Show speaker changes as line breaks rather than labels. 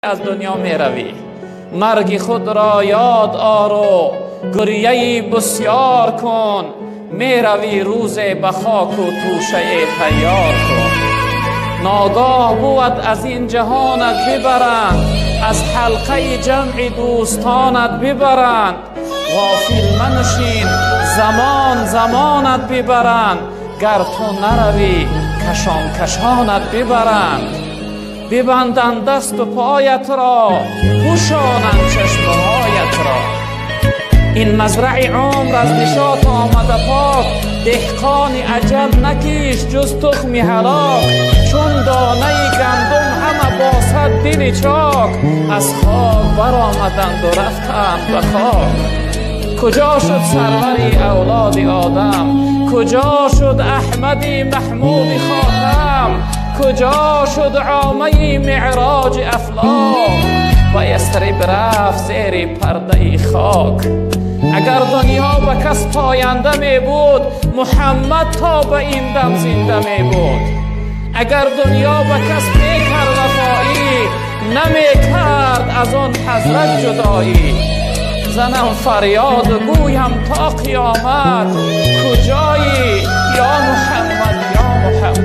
از دنیا می روی. مرگ خود را یاد آر و گریه بسیار کن. می روی روز به خاک و توشه تیار کن. ناگاه بود از این جهانت ببرند، از حلقه جمع دوستانت ببرند. غافل منشین زمانت ببرند، گر تو نروی کشانت ببرند. ببندند دست و پایت را، پوشانند چشمهایت را. این مزرع عمر از نشاط آمده پاک، دهقان اجل نکیش جز تخم هلاک. چون دانه گندم همه باسد دل چاک، از خاک برآمدند و رفتند به خاک. کجا شد سروری اولاد آدم؟ کجا شد احمدی محمود خاتم؟ کجا شد عامه معراج افلاک؟ و یثرب رفت زیر پرده خاک. اگر دنیا به کس پاینده می بود، محمد تا به این دم زنده می بود. اگر دنیا به کس می کرد وفایی، نمی کرد از آن حضرت جدایی. زنم فریاد و گویم تا قیامت، کجایی یا محمد یا محمد.